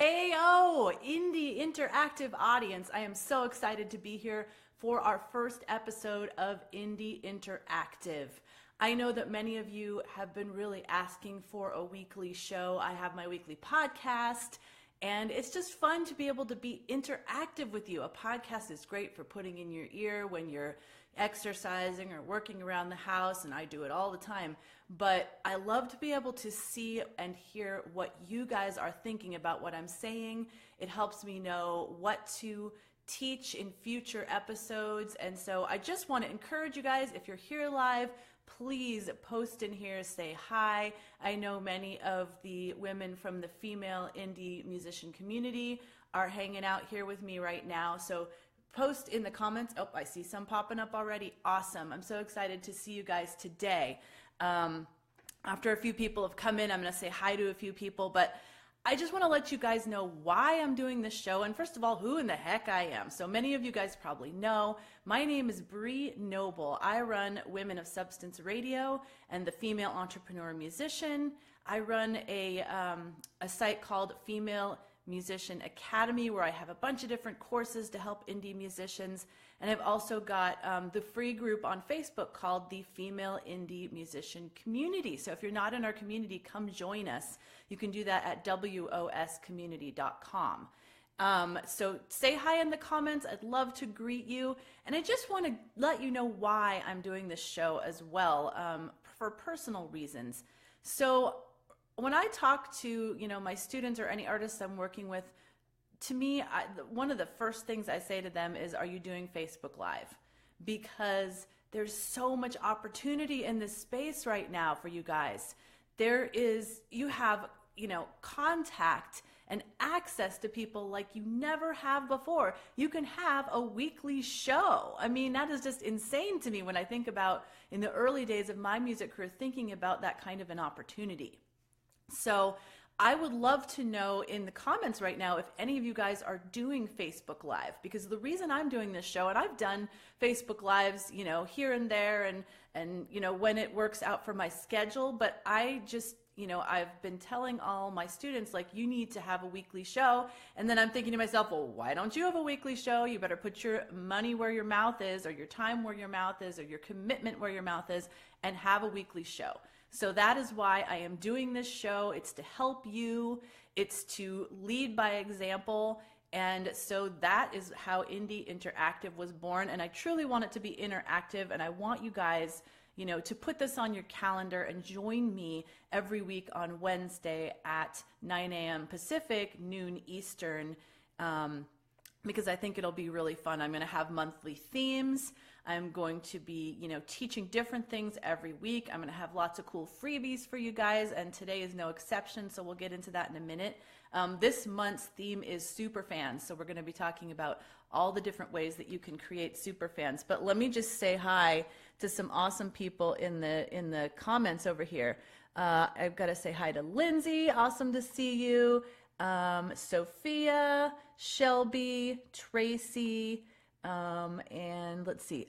Ayo, Indie Interactive audience. I am so excited to be here for our first episode of Indie Interactive. I know that many of you have been really asking for a weekly show. I have my weekly podcast, and it's just fun to be able to be interactive with you. A podcast is great for putting in your ear when you're exercising or working around the house, and I do it all the time. But I love to be able to see and hear what you guys are thinking about what I'm saying. It helps me know what to teach in future episodes. And so I just want to encourage you guys, if you're here live, please post in here, say hi. I know many of the women from the female indie musician community are hanging out here with me right now. So post in the comments. Oh, I see some popping up already. Awesome. I'm so excited to see you guys today. After a few people have come in, I'm going to say hi to a few people, but I just want to let you guys know why I'm doing this show, and first of all, who in the heck I am. So many of you guys probably know, my name is Bree Noble. I run Women of Substance Radio and the Female Entrepreneur Musician. I run a site called Female Musician Academy, where I have a bunch of different courses to help indie musicians. And I've also got the free group on Facebook called the Female Indie Musician Community. So if you're not in our community, come join us. You can do that at woscommunity.com. So say hi in the comments. I'd love to greet you. And I just want to let you know why I'm doing this show as well, for personal reasons. So when I talk to, my students or any artists I'm working with, to me, one of the first things I say to them is, are you doing Facebook Live? Because there's so much opportunity in this space right now for you guys. You have, contact and access to people like you never have before. You can have a weekly show. I mean, that is just insane to me when I think about in the early days of my music career, thinking about that kind of an opportunity. So I would love to know in the comments right now if any of you guys are doing Facebook Live, because the reason I'm doing this show, and I've done Facebook Lives, here and there, and when it works out for my schedule, but I just, I've been telling all my students, like, you need to have a weekly show. And then I'm thinking to myself, well, why don't you have a weekly show? You better put your money where your mouth is, or your time where your mouth is, or your commitment where your mouth is, and have a weekly show. So that is why I am doing this show. It's to help you. It's to lead by example. And so that is how Indie Interactive was born. And I truly want it to be interactive. And I want you guys, to put this on your calendar and join me every week on Wednesday at 9 a.m. Pacific, noon Eastern, because I think it'll be really fun. I'm going to have monthly themes. I'm going to be, teaching different things every week. I'm going to have lots of cool freebies for you guys, and today is no exception, so we'll get into that in a minute. This month's theme is superfans, so we're going to be talking about all the different ways that you can create superfans. But let me just say hi to some awesome people in the comments over here. I've got to say hi to Lindsay. Awesome to see you. Sophia, Shelby, Tracy, and let's see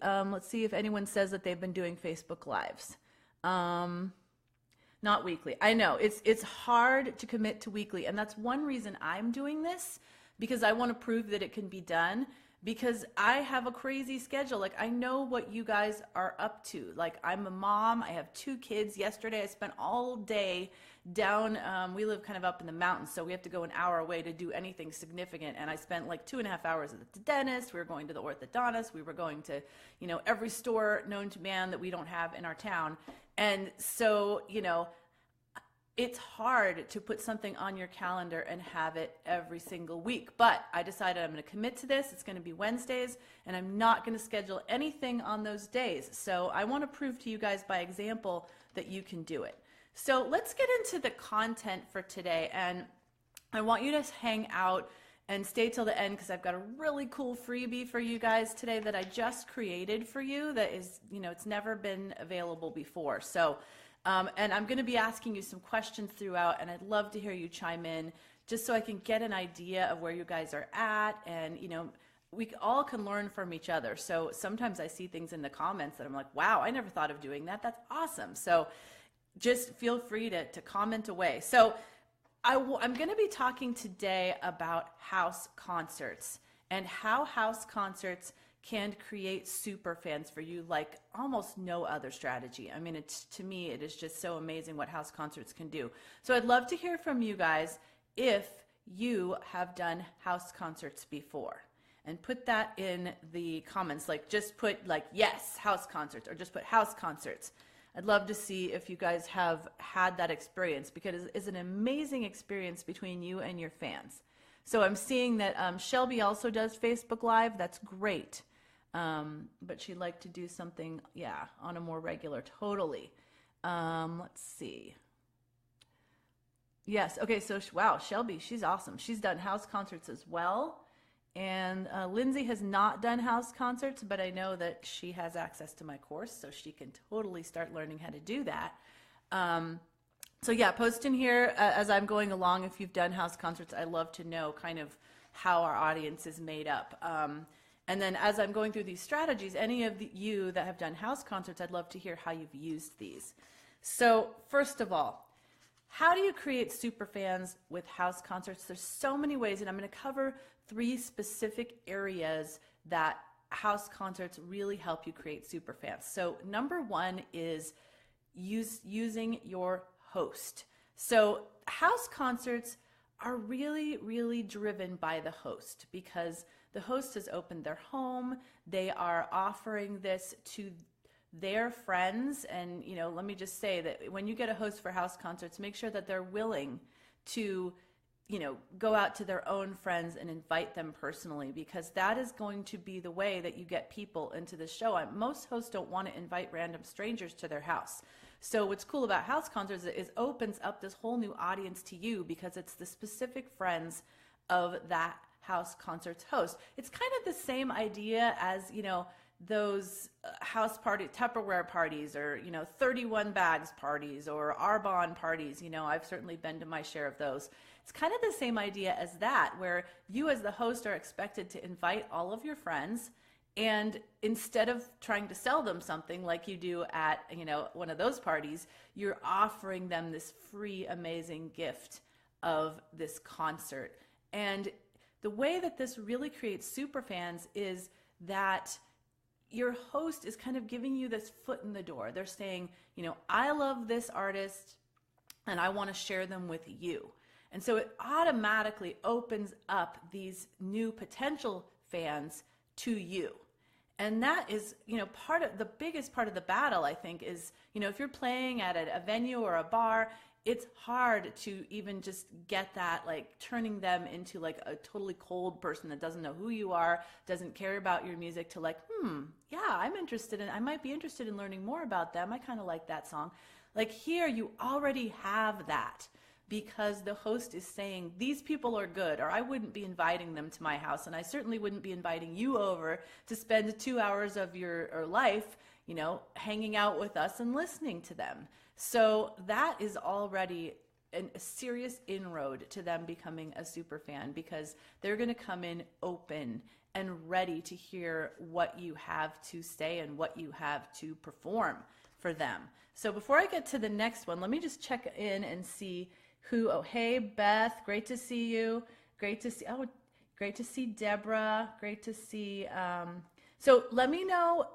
if anyone says that they've been doing Facebook Lives. Not weekly. I know it's hard to commit to weekly, and that's one reason I'm doing this, because I want to prove that it can be done, because I have a crazy schedule. Like, I know what you guys are up to. Like, I'm a mom. I have 2 kids. Yesterday I spent all day down, we live kind of up in the mountains, so we have to go an hour away to do anything significant, and I spent like 2.5 hours at the dentist. We were going to the orthodontist. We were going to, every store known to man that we don't have in our town. And so, it's hard to put something on your calendar and have it every single week. But I decided I'm going to commit to this. It's going to be Wednesdays, and I'm not going to schedule anything on those days. So I want to prove to you guys by example that you can do it. So let's get into the content for today. And I want you to hang out and stay till the end, because I've got a really cool freebie for you guys today that I just created for you that is, it's never been available before. So and I'm going to be asking you some questions throughout, and I'd love to hear you chime in just so I can get an idea of where you guys are at, and we all can learn from each other. So sometimes I see things in the comments that I'm like, wow, I never thought of doing that. That's awesome. So just feel free to comment away. So I'm going to be talking today about house concerts and how house concerts can create super fans for you like almost no other strategy. I mean, to me, it is just so amazing what house concerts can do. So I'd love to hear from you guys if you have done house concerts before. And put that in the comments, like just put like yes, house concerts, or just put house concerts. I'd love to see if you guys have had that experience, because it's an amazing experience between you and your fans. So I'm seeing that Shelby also does Facebook Live. That's great. But she'd like to do something, yeah, on a more regular, totally. Let's see. Yes, okay, so wow, Shelby, she's awesome. She's done house concerts as well. And Lindsay has not done house concerts, but I know that she has access to my course, so she can totally start learning how to do that. So yeah, post in here as I'm going along if you've done house concerts. I love to know kind of how our audience is made up. And then as I'm going through these strategies, any of you that have done house concerts, I'd love to hear how you've used these. So first of all, how do you create super fans with house concerts? There's so many ways, and I'm going to cover 3 specific areas that house concerts really help you create super fans. So number 1 is using your host. So house concerts are really, really driven by the host, because the host has opened their home. They are offering this to their friends. And, you know, let me just say that when you get a host for house concerts, make sure that they're willing to, you know, go out to their own friends and invite them personally, because that is going to be the way that you get people into the show. Most hosts don't want to invite random strangers to their house. So what's cool about house concerts is it opens up this whole new audience to you, because it's the specific friends of that house concert's host. It's kind of the same idea as, you know, those house party, Tupperware parties, or, you know, 31 bags parties, or Arbonne parties. You know, I've certainly been to my share of those. It's kind of the same idea as that, where you as the host are expected to invite all of your friends, and instead of trying to sell them something like you do at, you know, one of those parties, you're offering them this free, amazing gift of this concert. And the way that this really creates super fans is that your host is kind of giving you this foot in the door. They're saying, you know, I love this artist and I want to share them with you. And so it automatically opens up these new potential fans to you. And that is, you know, part of the biggest part of the battle, I think, is, you know, if you're playing at a venue or a bar, it's hard to even just get that, like, turning them into like a totally cold person that doesn't know who you are, doesn't care about your music, to like, yeah, I might be interested in learning more about them. I kind of like that song. Like, here you already have that, because the host is saying, these people are good, or I wouldn't be inviting them to my house, and I certainly wouldn't be inviting you over to spend 2 hours of your life, you know, hanging out with us and listening to them. So that is already a serious inroad to them becoming a super fan, because they're going to come in open and ready to hear what you have to say and what you have to perform for them. So before I get to the next one, let me just check in and see who. Oh, hey, Beth, great to see you. Great to see Deborah. Great to see. So let me know.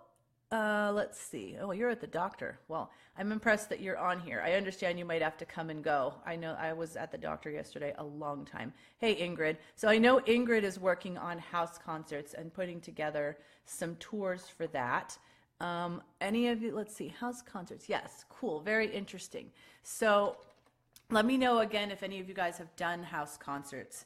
Let's see. Oh, you're at the doctor. Well, I'm impressed that you're on here. I understand you might have to come and go. I know I was at the doctor yesterday a long time. Hey, Ingrid. So I know Ingrid is working on house concerts and putting together some tours for that. Any of you, let's see, house concerts. Yes, cool. Very interesting. So let me know again if any of you guys have done house concerts.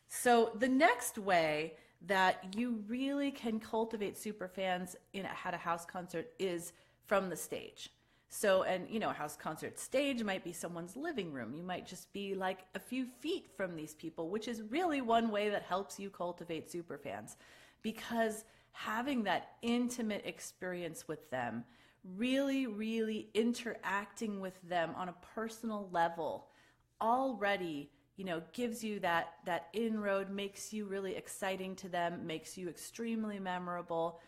So the next way that you really can cultivate super fans at a house concert is from the stage. So, and you know, a house concert stage might be someone's living room. You might just be like a few feet from these people, which is really one way that helps you cultivate super fans, because having that intimate experience with them, really, really interacting with them on a personal level already, you know, gives you that inroad, makes you really exciting to them, makes you extremely memorable.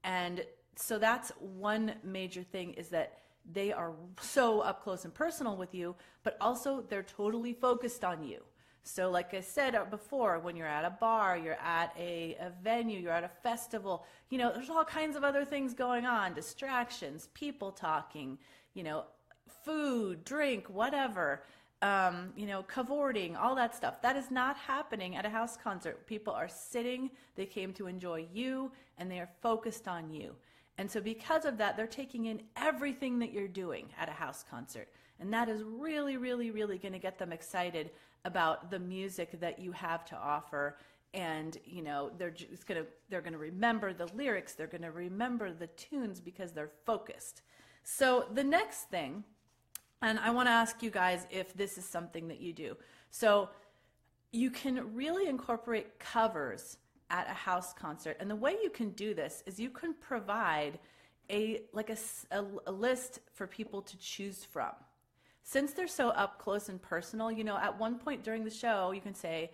And so that's one major thing, is that they are so up close and personal with you, but also they're totally focused on you. So like I said before, when you're at a bar, you're at a venue, you're at a festival, there's all kinds of other things going on, distractions, people talking, food, drink, whatever, cavorting, all that stuff. That is not happening at a house concert. People are sitting, they came to enjoy you, and they are focused on you. And so because of that, they're taking in everything that you're doing at a house concert. And that is really, really, really going to get them excited about the music that you have to offer. And, they're going to remember the lyrics. They're going to remember the tunes because they're focused. So the next thing, and I want to ask you guys if this is something that you do. So you can really incorporate covers at a house concert. And the way you can do this is you can provide a list for people to choose from. Since they're so up close and personal, at one point during the show, you can say,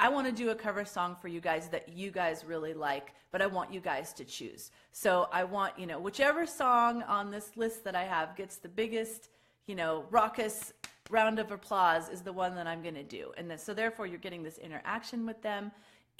I want to do a cover song for you guys that you guys really like, but I want you guys to choose. So I want, whichever song on this list that I have gets the biggest, raucous round of applause is the one that I'm going to do. And so therefore you're getting this interaction with them.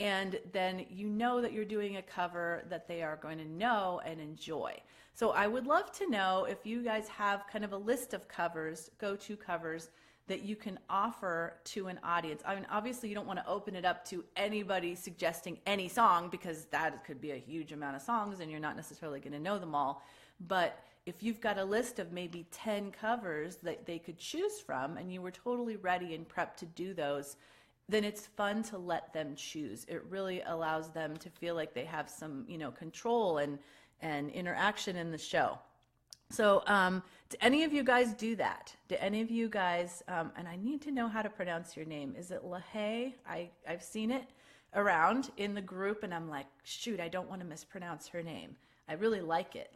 And then that you're doing a cover that they are going to know and enjoy. So I would love to know if you guys have kind of a list of covers, go-to covers, that you can offer to an audience. I mean, obviously you don't want to open it up to anybody suggesting any song, because that could be a huge amount of songs and you're not necessarily going to know them all. But if you've got a list of maybe 10 covers that they could choose from and you were totally ready and prepped to do those, then it's fun to let them choose. It really allows them to feel like they have some, control and interaction in the show. So do any of you guys do that? Do any of you guys, and I need to know how to pronounce your name. Is it LaHaye? I've seen it around in the group and I'm like, shoot, I don't want to mispronounce her name. I really like it,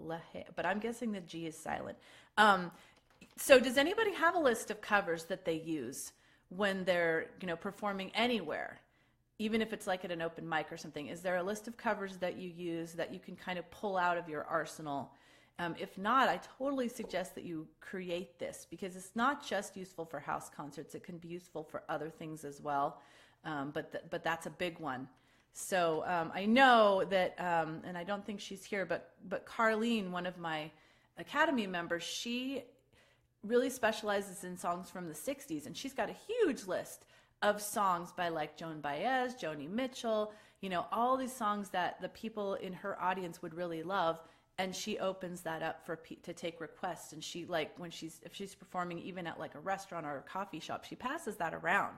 LaHaye, but I'm guessing the G is silent. So does anybody have a list of covers that they use when they're, performing anywhere, even if it's like at an open mic or something? Is there a list of covers that you use that you can kind of pull out of your arsenal? If not, I totally suggest that you create this, because it's not just useful for house concerts. It can be useful for other things as well. But that's a big one. So I know that, and I don't think she's here, but Carlene, one of my Academy members, she really specializes in songs from the 60s, and she's got a huge list of songs by like Joan Baez, Joni Mitchell, all these songs that the people in her audience would really love, and she opens that up to take requests. And she, like, if she's performing even at like a restaurant or a coffee shop, she passes that around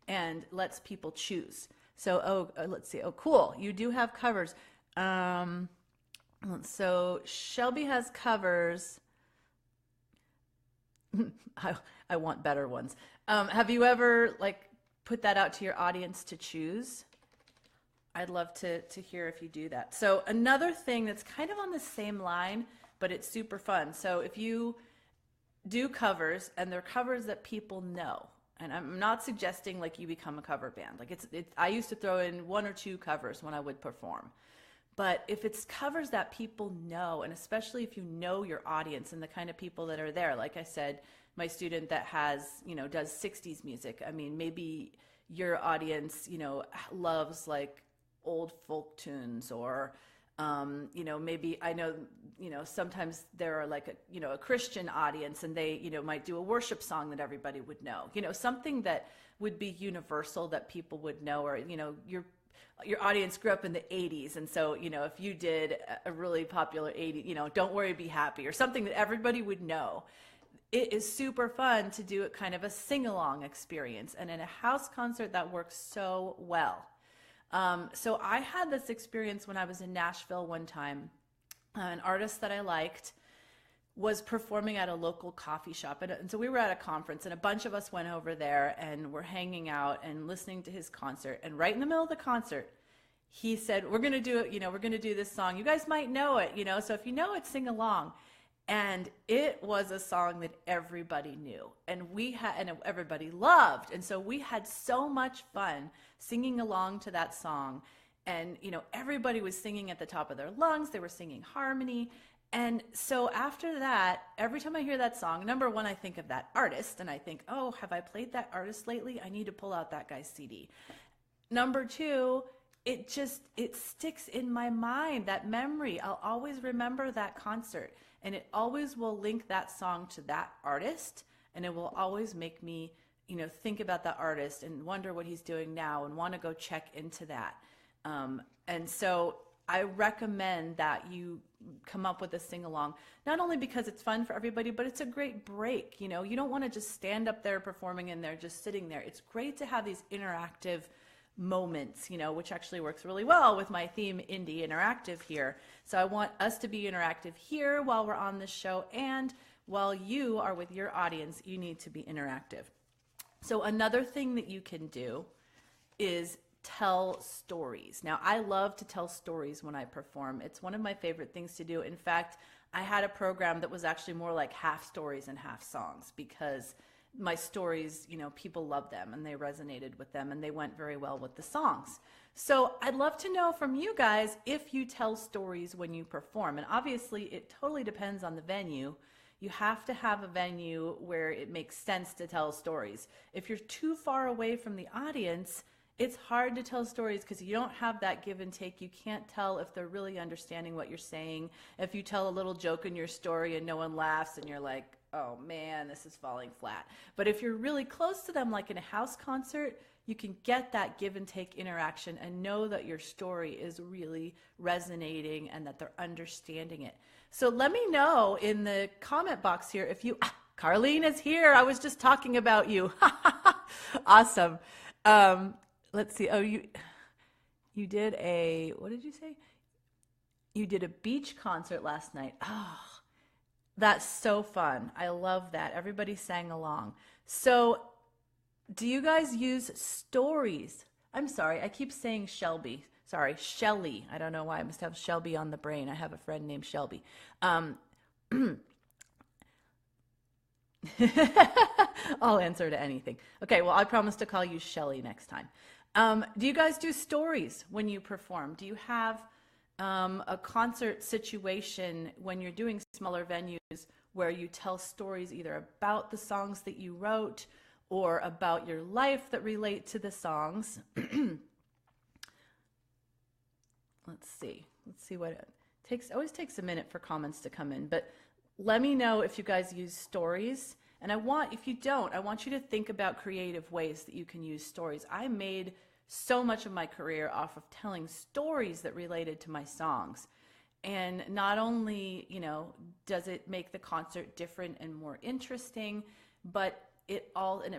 and lets people choose. So let's see, cool, you do have covers. So Shelby has covers. I want better ones. Have you ever put that out to your audience to choose? I'd love to hear if you do that. So another thing that's kind of on the same line, but it's super fun. So if you do covers and they're covers that people know, and I'm not suggesting you become a cover band. I used to throw in 1 or 2 covers when I would perform. But if it's covers that people know, and especially if you know your audience and the kind of people that are there, like I said, my student that does 60s music. I mean, maybe your audience, loves old folk tunes, or, maybe I know, sometimes there are a Christian audience, and they, might do a worship song that everybody would know, something that would be universal that people would know, or, your audience grew up in the 80s, and so, if you did a really popular 80s, Don't Worry, Be Happy, or something that everybody would know, it is super fun to do it kind of a sing-along experience. And in a house concert, that works so well. So I had this experience when I was in Nashville one time. An artist that I liked was performing at a local coffee shop. And so we were at a conference, and a bunch of us went over there and were hanging out and listening to his concert. And right in the middle of the concert, he said, we're going to do it, we're going to do this song. You guys might know it, so if you know it, sing along. And it was a song that everybody knew, and everybody loved. And so we had so much fun singing along to that song. And, everybody was singing at the top of their lungs. They were singing harmony. And so after that, every time I hear that song, number one, I think of that artist and I think, oh, have I played that artist lately? I need to pull out that guy's CD. Number two, it sticks in my mind, that memory. I'll always remember that concert, and it always will link that song to that artist, and it will always make me, think about that artist and wonder what he's doing now and want to go check into that. And so I recommend that you come up with a sing-along, not only because it's fun for everybody, but it's a great break. You don't want to just stand up there performing and they're just sitting there. It's great to have these interactive moments, which actually works really well with my theme, Indie Interactive here. So I want us to be interactive here while we're on this show, and while you are with your audience, you need to be interactive. So another thing that you can do is tell stories. Now, I love to tell stories when I perform. It's one of my favorite things to do. In fact, I had a program that was actually more like half stories and half songs, because my stories, people love them and they resonated with them and they went very well with the songs. So I'd love to know from you guys if you tell stories when you perform. And obviously it totally depends on the venue. You have to have a venue where it makes sense to tell stories. If you're too far away from the audience, it's hard to tell stories because you don't have that give and take. You can't tell if they're really understanding what you're saying. If you tell a little joke in your story and no one laughs and you're like, oh man, this is falling flat. But if you're really close to them, like in a house concert, you can get that give and take interaction and know that your story is really resonating and that they're understanding it. So let me know in the comment box here if you, Carlene is here. I was just talking about you. Awesome. Let's see. Oh, you did what did you say? You did a beach concert last night. Oh, that's so fun. I love that. Everybody sang along. So do you guys use stories? I'm sorry, I keep saying Shelby. Sorry, Shelly. I don't know why. I must have Shelby on the brain. I have a friend named Shelby. I'll answer to anything. Okay, well, I promise to call you Shelly next time. Do you guys do stories when you perform? Do you have a concert situation when you're doing smaller venues where you tell stories either about the songs that you wrote or about your life that relate to the songs? Let's see what it takes. Always takes a minute for comments to come in, but let me know if you guys use stories. And if you don't, I want you to think about creative ways that you can use stories. I made so much of my career off of telling stories that related to my songs. And not only, does it make the concert different and more interesting, but it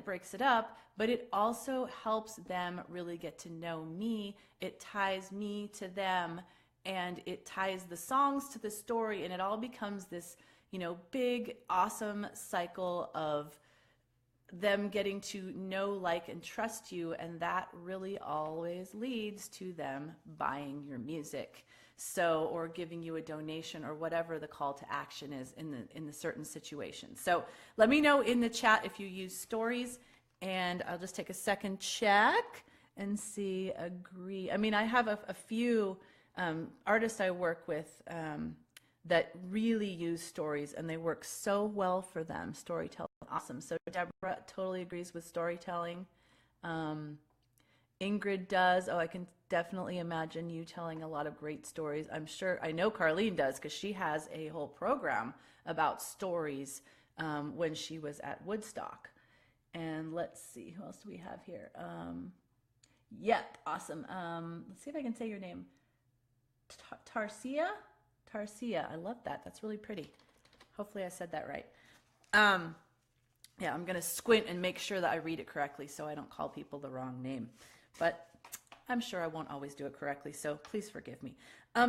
breaks it up, but it also helps them really get to know me. It ties me to them, and it ties the songs to the story, and it all becomes this, big, awesome cycle of them getting to know, like, and trust you, and that really always leads to them buying your music, or giving you a donation, or whatever the call to action is in the certain situation. So let me know in the chat if you use stories, and I'll just take a second check and see. Agree. I mean, I have a few artists I work with that really use stories, and they work so well for them. Storytelling, awesome. So Deborah totally agrees with storytelling. Ingrid does. Oh, I can definitely imagine you telling a lot of great stories. I know Carlene does, because she has a whole program about stories when she was at Woodstock. And let's see, who else do we have here? Yep, awesome. Let's see if I can say your name. Tarsia? Tarsia, I love that. That's really pretty. Hopefully I said that right. Yeah, I'm going to squint and make sure that I read it correctly so I don't call people the wrong name. But I'm sure I won't always do it correctly, so please forgive me.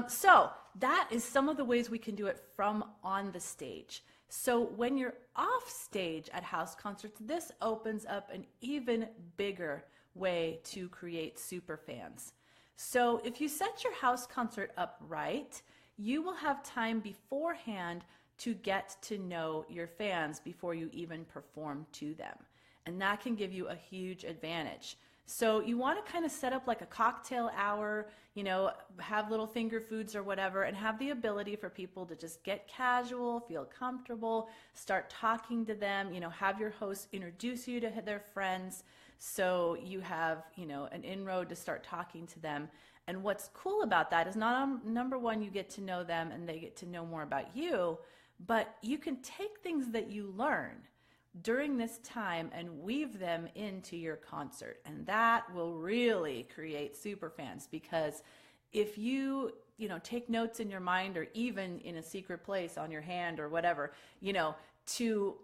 So that is some of the ways we can do it from on the stage. So when you're off stage at house concerts, this opens up an even bigger way to create super fans. So if you set your house concert up right, you will have time beforehand to get to know your fans before you even perform to them. And that can give you a huge advantage. So you want to kind of set up like a cocktail hour, have little finger foods or whatever, and have the ability for people to just get casual, feel comfortable, start talking to them, have your host introduce you to their friends. So you have, an inroad to start talking to them. And what's cool about that is number one, you get to know them and they get to know more about you, but you can take things that you learn during this time and weave them into your concert. And that will really create super fans, because if you, take notes in your mind or even in a secret place on your hand or whatever, to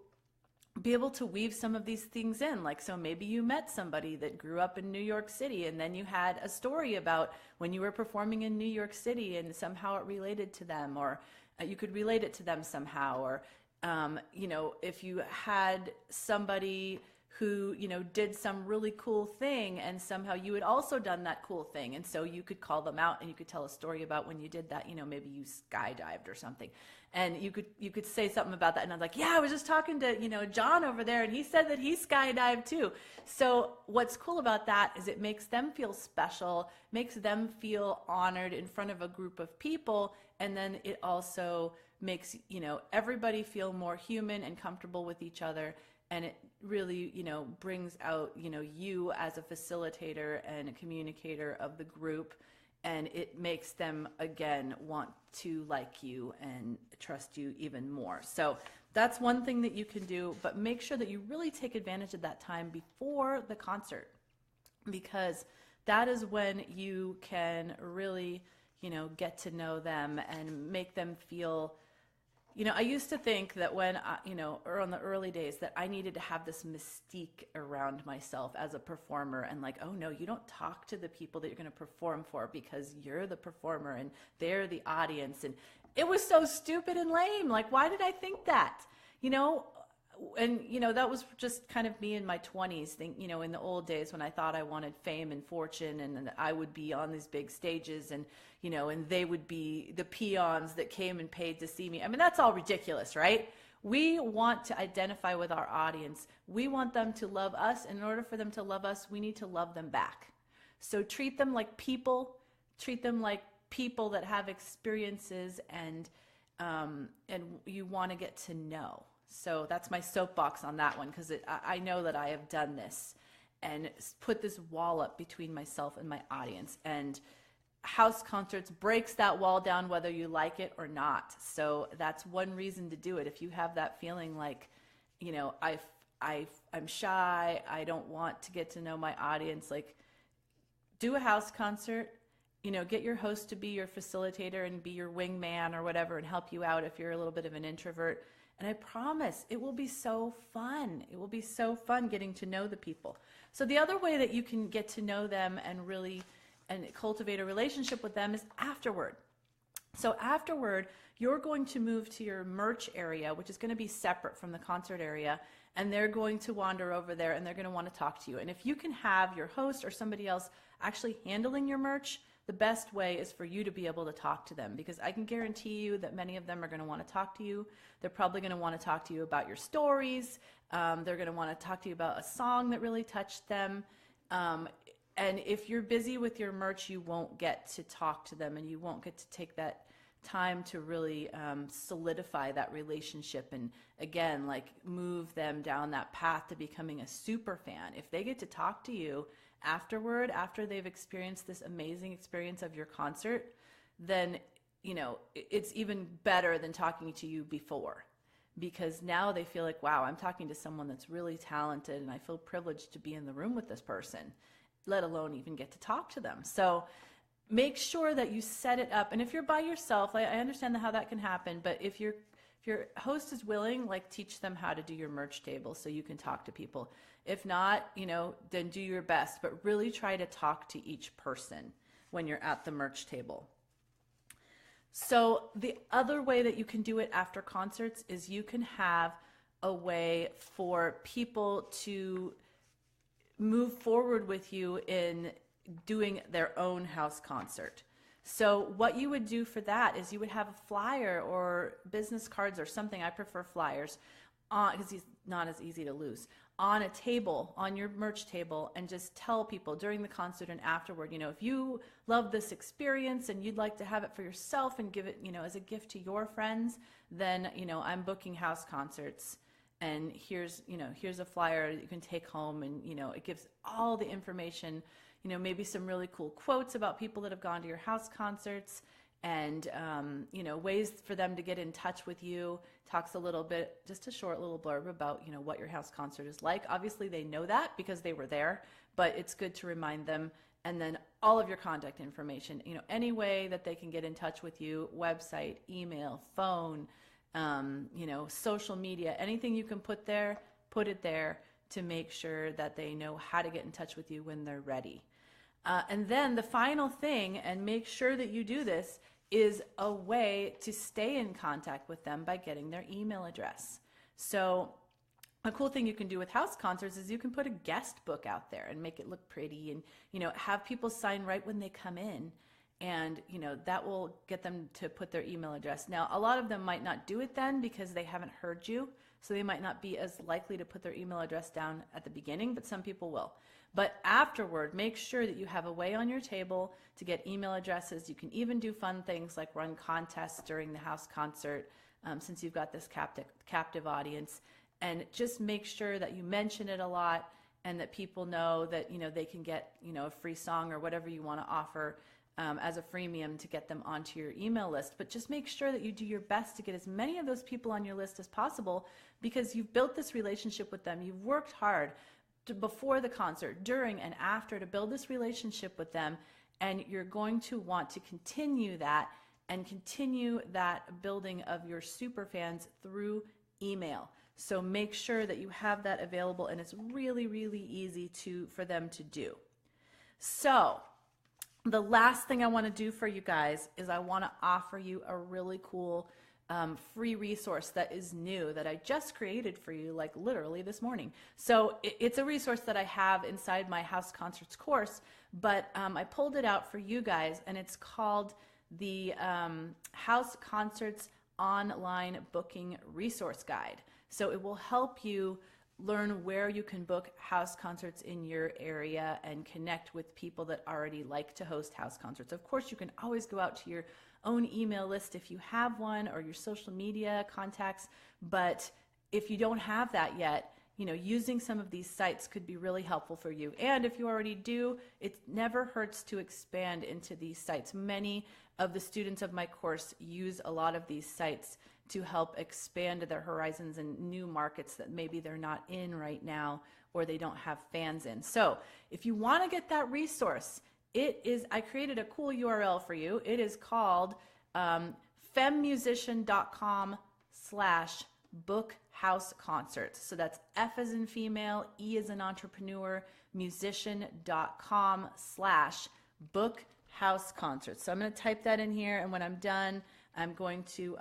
be able to weave some of these things in. Like, so maybe you met somebody that grew up in New York City, and then you had a story about when you were performing in New York City and somehow it related to them, or you could relate it to them somehow. Or, if you had somebody who, did some really cool thing and somehow you had also done that cool thing. And so you could call them out and you could tell a story about when you did that, maybe you skydived or something. And you could say something about that. And I'm like, yeah, I was just talking to, John over there and he said that he skydived too. So what's cool about that is it makes them feel special, makes them feel honored in front of a group of people. And then it also makes, everybody feel more human and comfortable with each other. And it really, brings out, you as a facilitator and a communicator of the group. And it makes them, again, want to like you and trust you even more. So that's one thing that you can do, but make sure that you really take advantage of that time before the concert, because that is when you can really, get to know them and make them feel. I used to think that when, or in the early days, that I needed to have this mystique around myself as a performer, and like, oh no, you don't talk to the people that you're going to perform for because you're the performer and they're the audience. And it was so stupid and lame. Like, why did I think that? And, that was just kind of me in my 20s, in the old days when I thought I wanted fame and fortune and I would be on these big stages and, and they would be the peons that came and paid to see me. I mean, that's all ridiculous, right? We want to identify with our audience. We want them to love us. And in order for them to love us, we need to love them back. So treat them like people, that have experiences and you want to get to know. So that's my soapbox on that one, because I know that I have done this and put this wall up between myself and my audience. And house concerts breaks that wall down whether you like it or not. So that's one reason to do it. If you have that feeling like, I'm shy, I don't want to get to know my audience, like, do a house concert. Get your host to be your facilitator and be your wingman or whatever and help you out if you're a little bit of an introvert. And I promise it will be so fun. It will be so fun getting to know the people. So the other way that you can get to know them and really cultivate a relationship with them is afterward. So afterward, you're going to move to your merch area, which is going to be separate from the concert area. And they're going to wander over there and they're going to want to talk to you. And if you can have your host or somebody else actually handling your merch, the best way is for you to be able to talk to them, because I can guarantee you that many of them are going to want to talk to you. They're probably going to want to talk to you about your stories. They're going to want to talk to you about a song that really touched them. And if you're busy with your merch, you won't get to talk to them and you won't get to take that time to really solidify that relationship and, again, like, move them down that path to becoming a super fan. If they get to talk to you afterward, after they've experienced this amazing experience of your concert, then, it's even better than talking to you before, because now they feel like, wow, I'm talking to someone that's really talented and I feel privileged to be in the room with this person, let alone even get to talk to them. So make sure that you set it up. And if you're by yourself, I understand how that can happen, but if your host is willing, like, teach them how to do your merch table so you can talk to people. If not, then do your best, but really try to talk to each person when you're at the merch table. So the other way that you can do it after concerts is you can have a way for people to move forward with you in doing their own house concert. So what you would do for that is you would have a flyer or business cards or something. I prefer flyers because he's not as easy to lose, on a table, on your merch table, and just tell people during the concert and afterward, if you love this experience and you'd like to have it for yourself and give it, as a gift to your friends, then, I'm booking house concerts, and here's a flyer that you can take home, and, it gives all the information, maybe some really cool quotes about people that have gone to your house concerts, and ways for them to get in touch with you. Talks a little bit, just a short little blurb about what your house concert is like. Obviously they know that because they were there, but it's good to remind them. And then all of your contact information, any way that they can get in touch with you, website, email, phone, social media, anything you can put there, put it there to make sure that they know how to get in touch with you when they're ready. And then the final thing, and make sure that you do this, is a way to stay in contact with them by getting their email address. So a cool thing you can do with house concerts is you can put a guest book out there and make it look pretty, and have people sign right when they come in, and that will get them to put their email address. Now, a lot of them might not do it then because they haven't heard you, so they might not be as likely to put their email address down at the beginning, but some people will. But afterward, make sure that you have a way on your table to get email addresses. You can even do fun things like run contests during the house concert, since you've got this captive audience. And just make sure that you mention it a lot, and that people know that they can get a free song or whatever you want to offer as a freemium to get them onto your email list. But just make sure that you do your best to get as many of those people on your list as possible, because you've built this relationship with them. You've worked hard before the concert, during, and after to build this relationship with them, and you're going to want to continue that and continue that building of your super fans through email. So make sure that you have that available, and it's really, really easy for them to do. So the last thing I want to do for you guys is I want to offer you a really cool free resource that is new, that I just created for you, like literally this morning. So it's a resource that I have inside my house concerts course, but I pulled it out for you guys, and it's called the House Concerts Online Booking Resource Guide. So it will help you learn where you can book house concerts in your area and connect with people that already like to host house concerts. Of course, you can always go out to your own email list if you have one, or your social media contacts, but if you don't have that yet, using some of these sites could be really helpful for you. And if you already do, it never hurts to expand into these sites. Many of the students of my course use a lot of these sites to help expand their horizons in new markets that maybe they're not in right now, or they don't have fans in. So if you want to get that resource, I created a cool URL for you. It is called femmusician.com/book-house-concerts. So that's F as in female, E as in entrepreneur, musician.com/book-house-concerts. So I'm going to type that in here, and when I'm done, I'm going to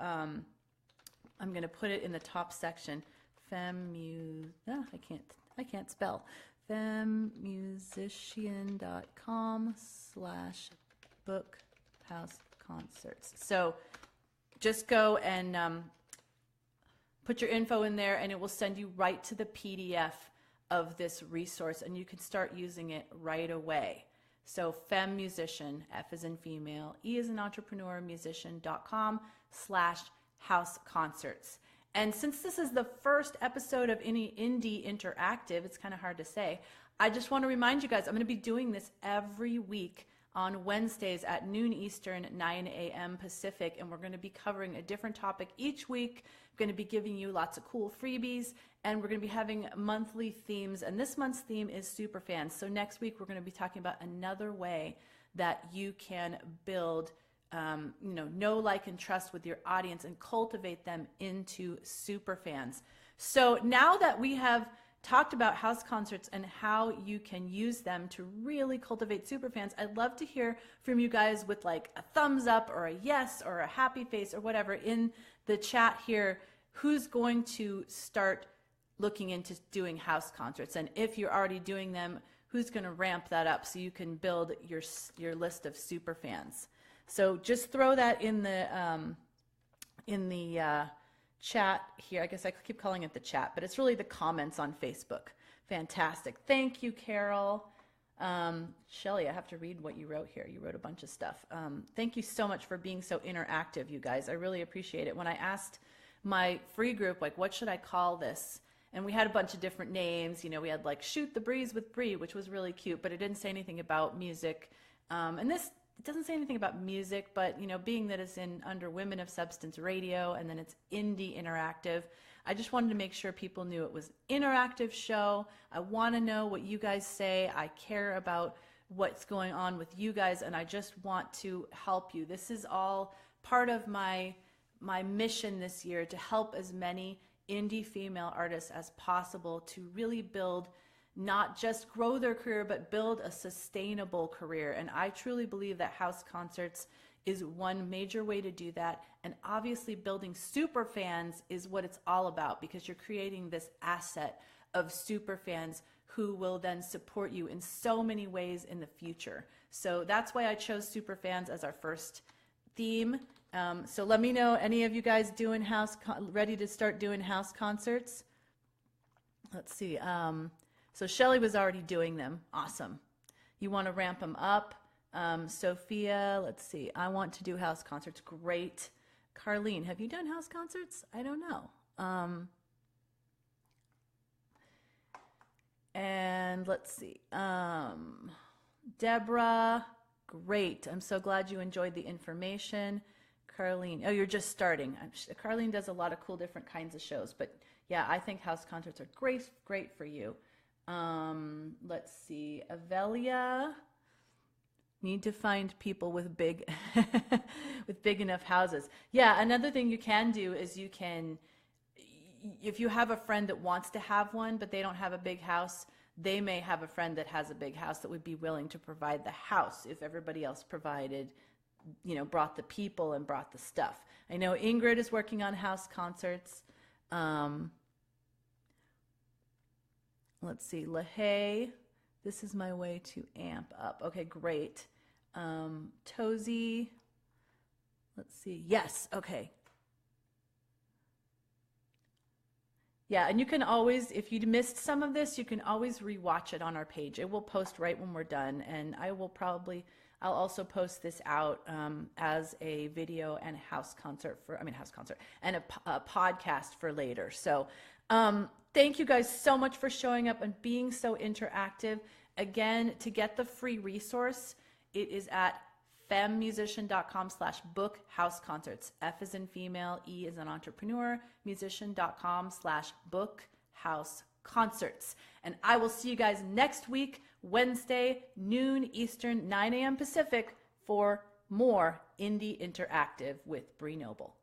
put it in the top section. I can't spell. femmusician.com/book-house-concerts. So just go and put your info in there, and it will send you right to the PDF of this resource, and you can start using it right away. So femmusician, F as in female, E as in entrepreneur, musician.com/house-concerts. And since this is the first episode of any Indie Interactive, it's kind of hard to say, I just want to remind you guys, I'm going to be doing this every week on Wednesdays at noon Eastern, 9 a.m. Pacific, and we're going to be covering a different topic each week. I'm going to be giving you lots of cool freebies, and we're going to be having monthly themes, and this month's theme is superfans. So next week we're going to be talking about another way that you can build know, like, and trust with your audience and cultivate them into super fans. So now that we have talked about house concerts and how you can use them to really cultivate super fans, I'd love to hear from you guys with like a thumbs up or a yes or a happy face or whatever in the chat here. Who's going to start looking into doing house concerts? And if you're already doing them, who's going to ramp that up so you can build your list of super fans? So just throw that in the chat here. I guess I keep calling it the chat, but it's really the comments on Facebook. Fantastic. Thank you, Carol. Shelly, I have to read what you wrote here. You wrote a bunch of stuff. Thank you so much for being so interactive, you guys. I really appreciate it. When I asked my free group, like, what should I call this? And we had a bunch of different names. You know, we had like Shoot the Breeze with Bree, which was really cute, but it didn't say anything about music. And this, it doesn't say anything about music, but, you know, being that it's under Women of Substance Radio and then it's indie interactive, I just wanted to make sure people knew it was an interactive show. I want to know what you guys say. I care about what's going on with you guys, and I just want to help you. This is all part of my mission this year, to help as many indie female artists as possible to really build, not just grow their career, but build a sustainable career. And I truly believe that house concerts is one major way to do that. And obviously building super fans is what it's all about, because you're creating this asset of super fans who will then support you in so many ways in the future. So that's why I chose super fans as our first theme. So let me know, any of you guys doing ready to start doing house concerts? Let's see. So Shelly was already doing them. Awesome. You want to ramp them up? Sophia, let's see. I want to do house concerts. Great. Carlene, have you done house concerts? I don't know. And let's see. Deborah, great. I'm so glad you enjoyed the information. Carlene, oh, you're just starting. Carlene does a lot of cool different kinds of shows, but yeah, I think house concerts are great for you. Let's see. Avelia, need to find people with big with big enough houses. Yeah, another thing you can do is you can, if you have a friend that wants to have one but they don't have a big house, they may have a friend that has a big house that would be willing to provide the house if everybody else provided, you know, brought the people and brought the stuff. I know Ingrid is working on house concerts. Let's see, LaHaye, this is my way to amp up. Okay, great. Tozy, let's see, yes, okay. Yeah, and you can always, if you missed some of this, you can always rewatch it on our page. It will post right when we're done, and I'll also post this out as a video and house concert and a podcast for later. So thank you guys so much for showing up and being so interactive. Again, to get the free resource, it is at femmusician.com/book house concerts. F is in female, E is an entrepreneur, musician.com/book house concerts. And I will see you guys next week, Wednesday, noon Eastern, 9 a.m. Pacific, for more Indie Interactive with Bree Noble.